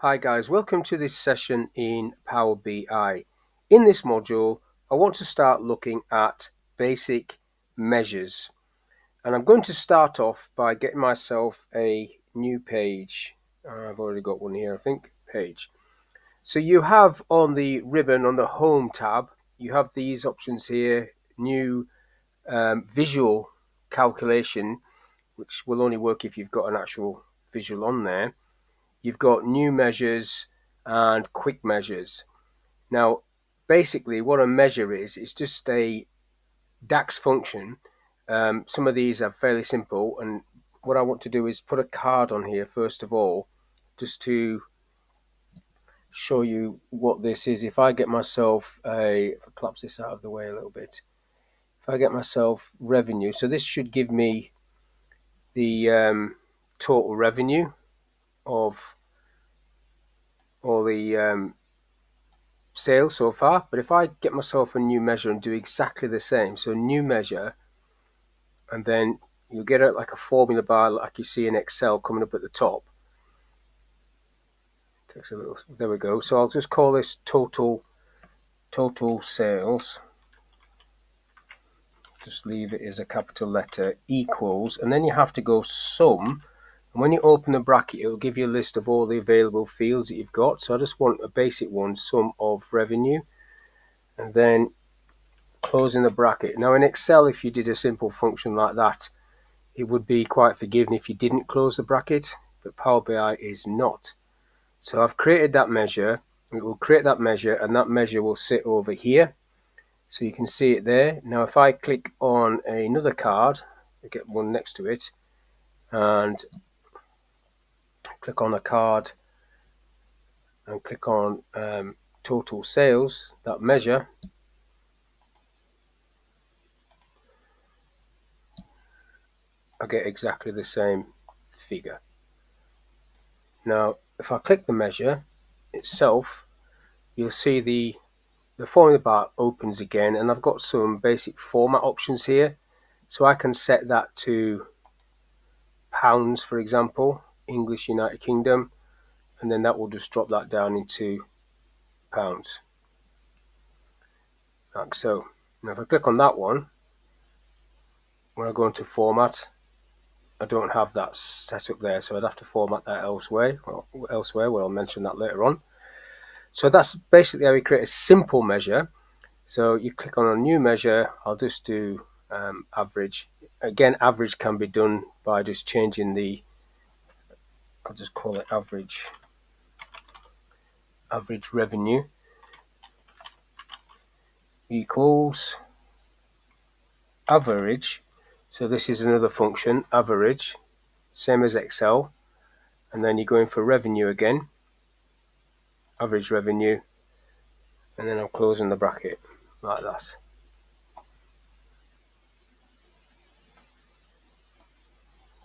Hi guys, welcome to this session in Power BI. In this module, I want to start looking at basic measures. And I'm going to start off by getting myself a new page. I've already got one here, I think, page. So you have on the ribbon on the Home tab, you have these options here, new visual calculation, which will only work if you've got an actual visual on there. You've got new measures and quick measures. Now, basically what a measure is just a DAX function. Some of these are fairly simple, and what I want to do is put a card on here first of all, just to show you what this is. If I get myself if I collapse this out of the way a little bit, if I get myself revenue, so this should give me the total revenue of all the sales so far. But if I get myself a new measure and do exactly the same, so new measure, and then you'll get it like a formula bar like you see in Excel coming up at the top. Takes a little, there we go. So I'll just call this total sales. Just leave it as a capital letter, equals, and then you have to go sum. And when you open the bracket, it'll give you a list of all the available fields that you've got. So I just want a basic one, sum of revenue, and then closing the bracket. Now in Excel, if you did a simple function like that, it would be quite forgiving if you didn't close the bracket, but Power BI is not. So I've created that measure. It will create that measure, and that measure will sit over here. So you can see it there. Now if I click on another card, I get one next to it, and click on a card and click on total sales, that measure, I get exactly the same figure. Now if I click the measure itself, you'll see the formula bar opens again, and I've got some basic format options here. So I can set that to pounds, for example, English United Kingdom, and then that will just drop that down into pounds, like so. Now if I click on that one, when I go into format, I don't have that set up there, so I'd have to format that elsewhere, where I'll mention that later on. So that's basically how we create a simple measure. So you click on a new measure. I'll just do average. Again, average can be done by just changing I'll just call it average revenue equals average. So this is another function, average, same as Excel. And then you're going for revenue again, average revenue, and then I'm closing the bracket like that.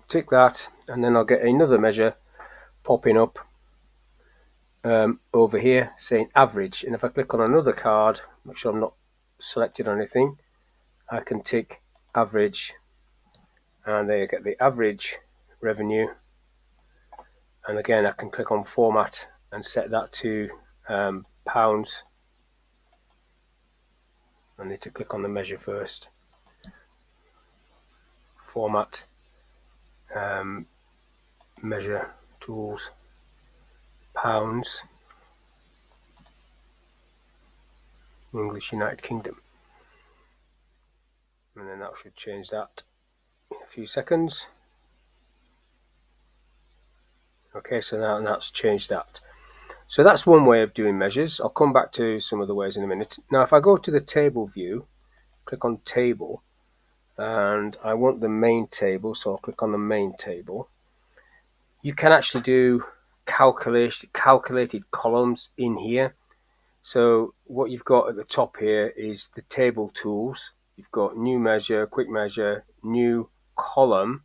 Tick that, and then I'll get another measure popping up over here saying average. And if I click on another card, make sure I'm not selected on anything, I can tick average, and there you get the average revenue. And again, I can click on format and set that to pounds. I need to click on the measure first. Format, measure tools, pounds, English United Kingdom. And then that should change that in a few seconds. Okay, so now that's changed that. So that's one way of doing measures. I'll come back to some other ways in a minute. Now if I go to the table view, click on table, and I want the main table, so I'll click on the main table. You can actually do calculated columns in here. So what you've got at the top here is the table tools. You've got new measure, quick measure, new column.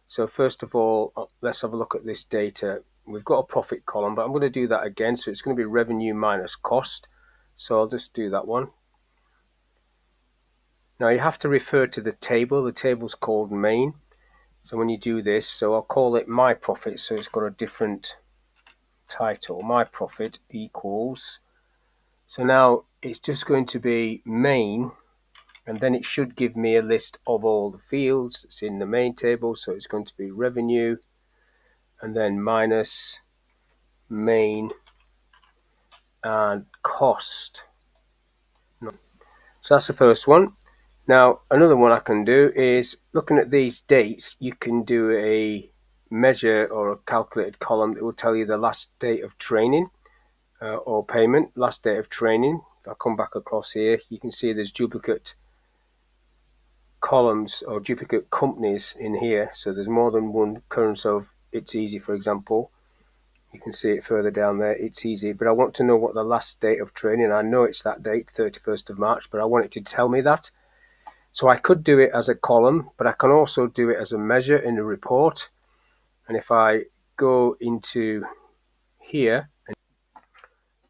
So first of all, let's have a look at this data. We've got a profit column, but I'm going to do that again. So it's going to be revenue minus cost. So I'll just do that one. Now you have to refer to the table. The table's called main. So when you do this, so I'll call it my profit. So it's got a different title, my profit equals, so now it's just going to be main, and then it should give me a list of all the fields that's in the main table. So it's going to be revenue and then minus main and cost. So that's the first one. Now another one I can do is, looking at these dates, you can do a measure or a calculated column that will tell you the last date of training or payment, last date of training. If I come back across here, you can see there's duplicate columns or duplicate companies in here. So there's more than one occurrence of It's Easy, for example. You can see it further down there, It's Easy. But I want to know what the last date of training. I know it's that date, 31st of March, but I want it to tell me that. So I could do it as a column, but I can also do it as a measure in a report. And if I go into here,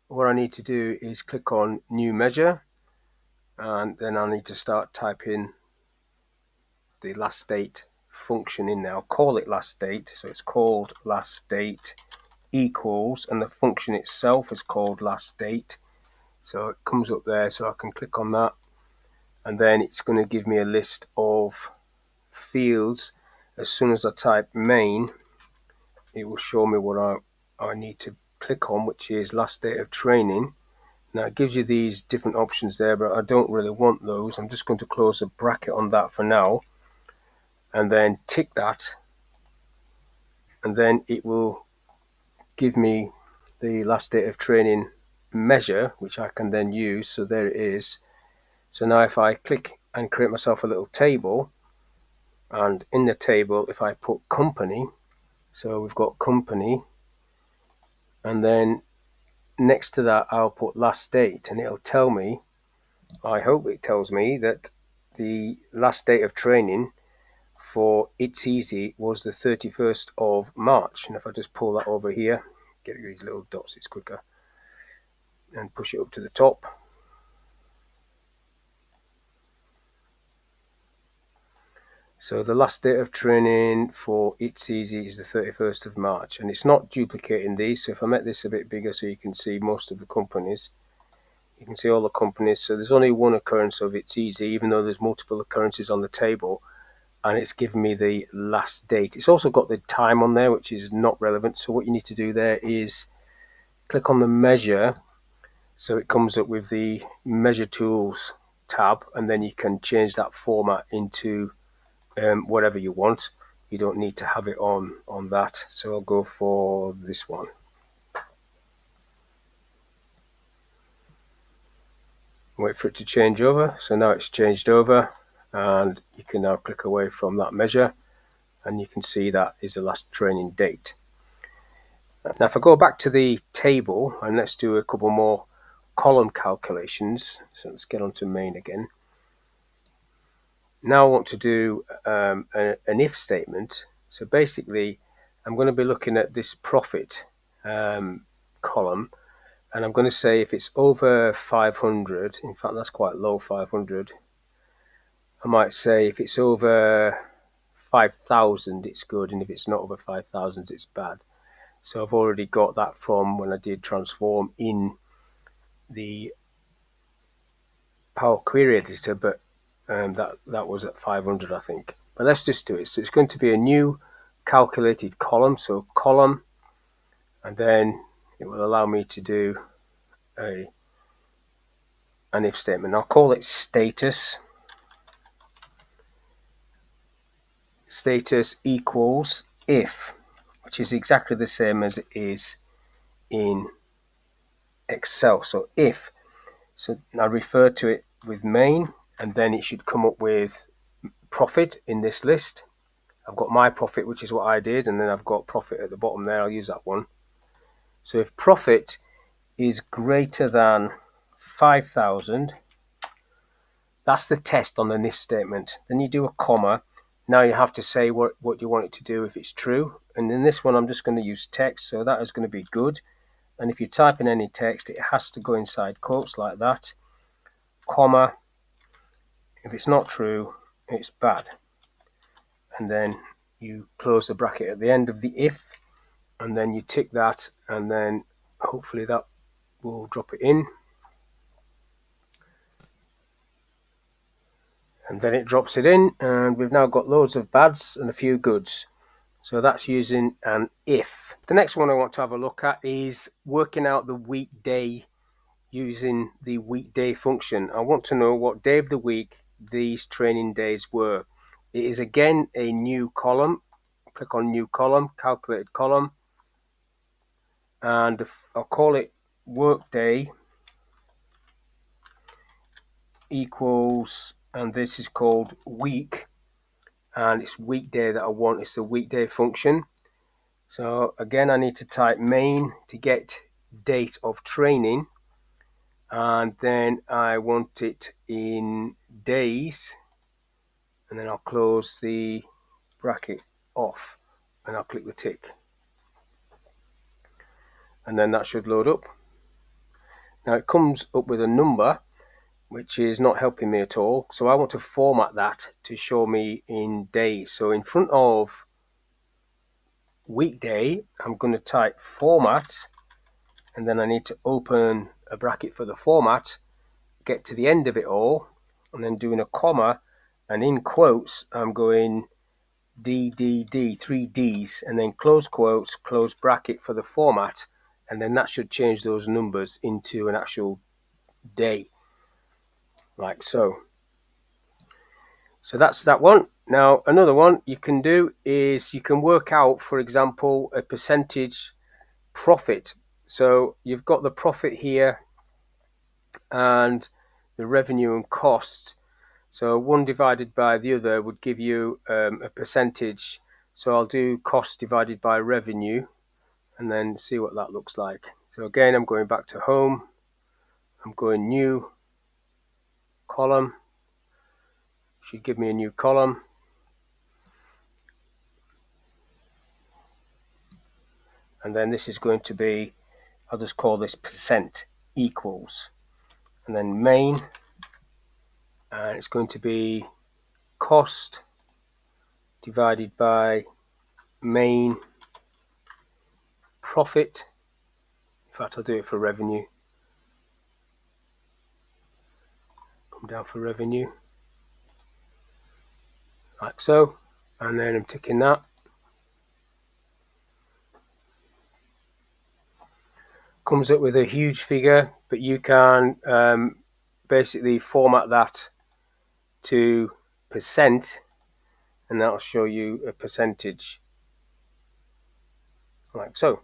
what I need to do is click on New Measure, and then I need to start typing the last date function in there. I'll call it last date, so it's called last date equals, and the function itself is called last date. So it comes up there, so I can click on that, and then it's going to give me a list of fields. As soon as I type main, it will show me what I need to click on, which is last date of training. Now it gives you these different options there, but I don't really want those. I'm just going to close a bracket on that for now, and then tick that, and then it will give me the last date of training measure, which I can then use. So there it is. So now if I click and create myself a little table, and in the table if I put company, so we've got company, and then next to that I'll put last date, and it'll tell me, I hope it tells me, that the last date of training for It's Easy was the 31st of March. And if I just pull that over here, get these little dots, it's quicker, and push it up to the top. So the last date of training for It's Easy is the 31st of March, and it's not duplicating these. So if I make this a bit bigger so you can see most of the companies, you can see all the companies. So there's only one occurrence of It's Easy, even though there's multiple occurrences on the table, and it's given me the last date. It's also got the time on there, which is not relevant. So what you need to do there is click on the measure, so it comes up with the measure tools tab, and then you can change that format into whatever you want. You don't need to have it on that. So I'll go for this one. Wait for it to change over. So now it's changed over, and you can now click away from that measure, and you can see that is the last training date. Now if I go back to the table, and let's do a couple more column calculations. So let's get on to main again. Now I want to do an if statement. So basically I'm going to be looking at this profit column, and I'm going to say if it's over 500, in fact that's quite low, 500, I might say if it's over 5,000 it's good, and if it's not over 5,000 it's bad. So I've already got that from when I did transform in the Power Query Editor, but that was at 500 I think. But let's just do it. So it's going to be a new calculated column, so column, and then it will allow me to do an if statement. I'll call it status. Status equals if, which is exactly the same as it is in Excel. So if, so I refer to it with main, and then it should come up with profit in this list. I've got my profit, which is what I did, and then I've got profit at the bottom there. I'll use that one. So if profit is greater than 5,000, that's the test on the if statement. Then you do a comma. Now you have to say what you want it to do if it's true. And in this one, I'm just going to use text, so that is going to be good. And if you type in any text, it has to go inside quotes like that, comma. If it's not true, it's bad. And then you close the bracket at the end of the if, and then you tick that, and then hopefully that will drop it in, and then it drops it in, and we've now got loads of bads and a few goods. So that's using an if. The next one I want to have a look at is working out the weekday using the weekday function. I want to know what day of the week these training days were. It is again a new column. Click on new column, calculated column, and I'll call it workday equals, and this is called week, and it's weekday that I want. It's the weekday function. So again, I need to type main to get date of training, and then I want it in days, and then I'll close the bracket off, and I'll click the tick, and then that should load up. Now it comes up with a number, which is not helping me at all, so I want to format that to show me in days. So in front of weekday, I'm going to type format, and then I need to open a bracket for the format, get to the end of it all, and then doing a comma, and in quotes I'm going DDD, 3 Ds, and then close quotes, close bracket for the format, and then that should change those numbers into an actual day, like so. So that's that one. Now another one you can do is you can work out, for example, a percentage profit. So you've got the profit here and the revenue and cost. So one divided by the other would give you a percentage. So I'll do cost divided by revenue and then see what that looks like. So again, I'm going back to home. I'm going new column. Should give me a new column. And then this is going to be, I'll just call this percent equals. And then main, and it's going to be cost divided by main profit. In fact, I'll do it for revenue. Come down for revenue, like so, and then I'm ticking that. Comes up with a huge figure, but you can basically format that to percent, and that'll show you a percentage, like so.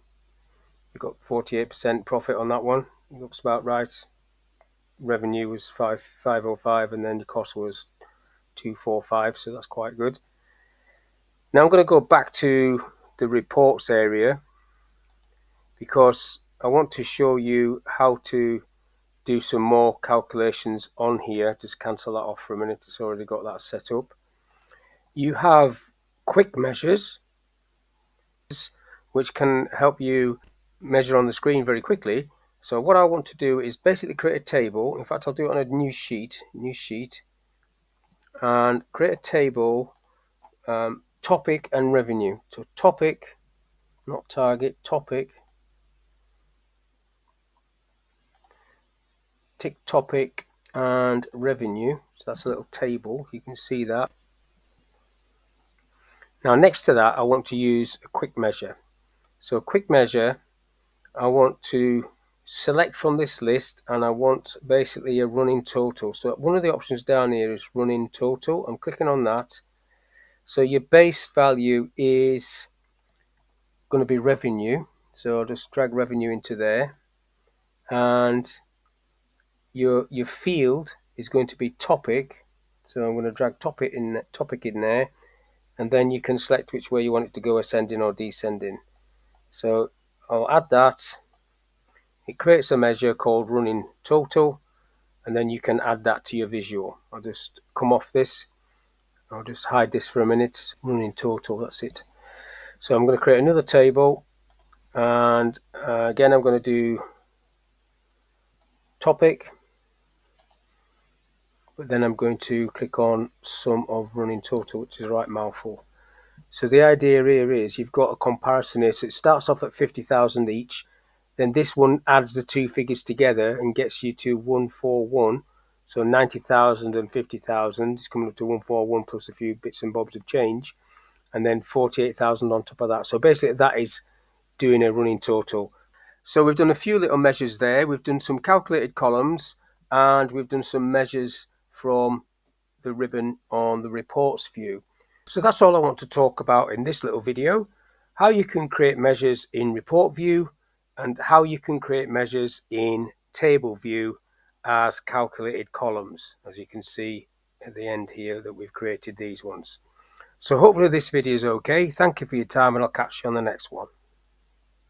You've got 48% profit on that one. It looks about right. Revenue was 505, and then the cost was 245, so that's quite good. Now I'm going to go back to the reports area because I want to show you how to do some more calculations on here. Just cancel that off for a minute. It's already got that set up. You have quick measures, which can help you measure on the screen very quickly. So what I want to do is basically create a table. In fact, I'll do it on a new sheet, and create a table, topic and revenue. So topic, not target, topic, tick topic and revenue. So that's a little table, you can see that. Now next to that, I want to use a quick measure. So a quick measure, I want to select from this list, and I want basically a running total. So one of the options down here is running total. I'm clicking on that. So your base value is going to be revenue. So I'll just drag revenue into there, and your field is going to be topic. So I'm going to drag topic in there, and then you can select which way you want it to go, ascending or descending. So I'll add that. It creates a measure called running total, and then you can add that to your visual. I'll just come off this. I'll just hide this for a minute. Running total, that's it. So I'm going to create another table, and again I'm going to do topic, but then I'm going to click on sum of running total, which is a right mouthful. So the idea here is you've got a comparison here. So it starts off at 50,000 each. Then this one adds the two figures together and gets you to 141. So 90,000 and 50,000 is coming up to 141 plus a few bits and bobs of change. And then 48,000 on top of that. So basically that is doing a running total. So we've done a few little measures there. We've done some calculated columns and we've done some measures from the ribbon on the reports view. So that's all I want to talk about in this little video. How you can create measures in report view and how you can create measures in table view as calculated columns. As you can see at the end here that we've created these ones. So hopefully this video is okay. Thank you for your time and I'll catch you on the next one.